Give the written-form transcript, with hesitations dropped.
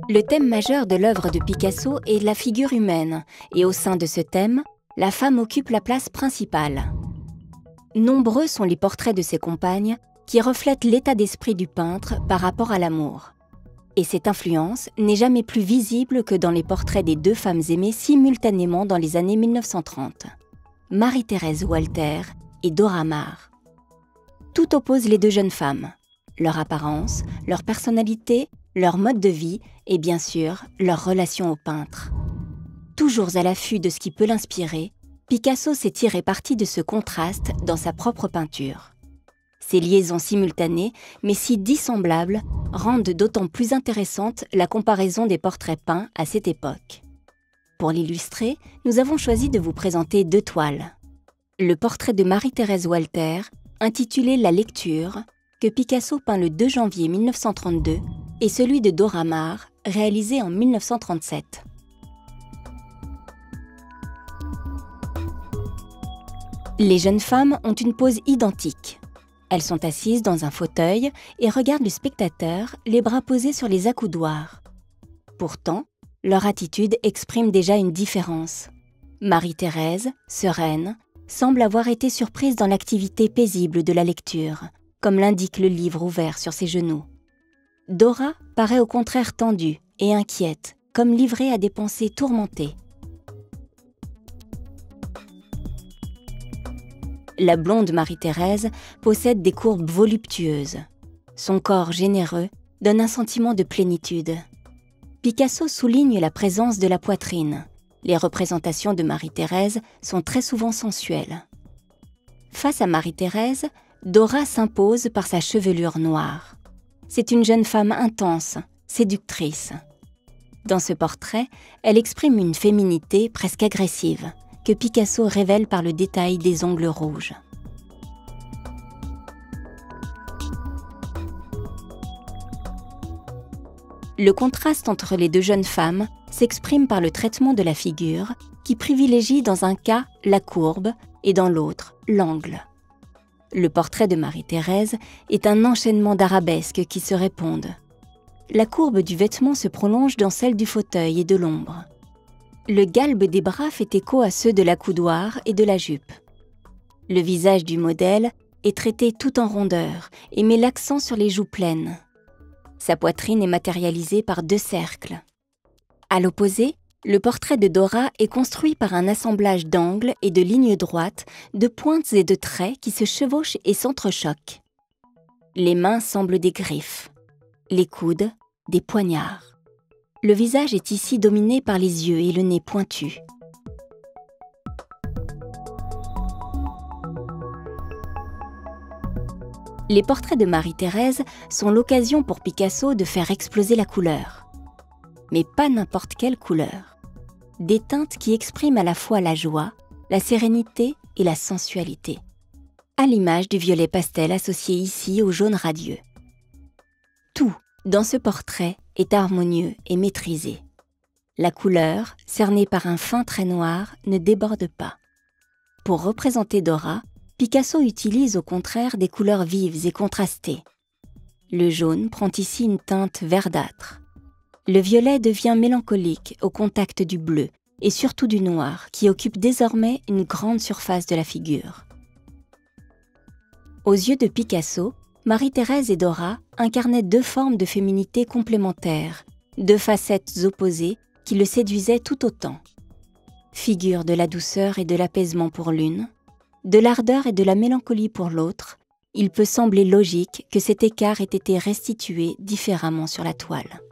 Le thème majeur de l'œuvre de Picasso est la figure humaine, et au sein de ce thème, la femme occupe la place principale. Nombreux sont les portraits de ses compagnes qui reflètent l'état d'esprit du peintre par rapport à l'amour. Et cette influence n'est jamais plus visible que dans les portraits des deux femmes aimées simultanément dans les années 1930, Marie-Thérèse Walter et Dora Maar. Tout oppose les deux jeunes femmes, leur apparence, leur personnalité, leur mode de vie et bien sûr leur relation au peintre. Toujours à l'affût de ce qui peut l'inspirer, Picasso s'est tiré parti de ce contraste dans sa propre peinture. Ces liaisons simultanées, mais si dissemblables, rendent d'autant plus intéressante la comparaison des portraits peints à cette époque. Pour l'illustrer, nous avons choisi de vous présenter deux toiles. Le portrait de Marie-Thérèse Walter, intitulé « La lecture », que Picasso peint le 2 janvier 1932, et celui de Dora Maar, réalisé en 1937. Les jeunes femmes ont une pose identique. Elles sont assises dans un fauteuil et regardent le spectateur, les bras posés sur les accoudoirs. Pourtant, leur attitude exprime déjà une différence. Marie-Thérèse, sereine, semble avoir été surprise dans l'activité paisible de la lecture, comme l'indique le livre ouvert sur ses genoux. Dora paraît au contraire tendue et inquiète, comme livrée à des pensées tourmentées. La blonde Marie-Thérèse possède des courbes voluptueuses. Son corps généreux donne un sentiment de plénitude. Picasso souligne la présence de la poitrine. Les représentations de Marie-Thérèse sont très souvent sensuelles. Face à Marie-Thérèse, Dora s'impose par sa chevelure noire. C'est une jeune femme intense, séductrice. Dans ce portrait, elle exprime une féminité presque agressive, que Picasso révèle par le détail des ongles rouges. Le contraste entre les deux jeunes femmes s'exprime par le traitement de la figure qui privilégie dans un cas la courbe et dans l'autre l'angle. Le portrait de Marie-Thérèse est un enchaînement d'arabesques qui se répondent. La courbe du vêtement se prolonge dans celle du fauteuil et de l'ombre. Le galbe des bras fait écho à ceux de l'accoudoir et de la jupe. Le visage du modèle est traité tout en rondeur et met l'accent sur les joues pleines. Sa poitrine est matérialisée par deux cercles. À l'opposé, le portrait de Dora est construit par un assemblage d'angles et de lignes droites, de pointes et de traits qui se chevauchent et s'entrechoquent. Les mains semblent des griffes, les coudes, des poignards. Le visage est ici dominé par les yeux et le nez pointu. Les portraits de Marie-Thérèse sont l'occasion pour Picasso de faire exploser la couleur. Mais pas n'importe quelle couleur. Des teintes qui expriment à la fois la joie, la sérénité et la sensualité. À l'image du violet pastel associé ici au jaune radieux. Tout, dans ce portrait, est harmonieux et maîtrisé. La couleur, cernée par un fin trait noir, ne déborde pas. Pour représenter Dora, Picasso utilise au contraire des couleurs vives et contrastées. Le jaune prend ici une teinte verdâtre. Le violet devient mélancolique au contact du bleu et surtout du noir qui occupe désormais une grande surface de la figure. Aux yeux de Picasso, Marie-Thérèse et Dora incarnaient deux formes de féminité complémentaires, deux facettes opposées qui le séduisaient tout autant. Figure de la douceur et de l'apaisement pour l'une, de l'ardeur et de la mélancolie pour l'autre, il peut sembler logique que cet écart ait été restitué différemment sur la toile.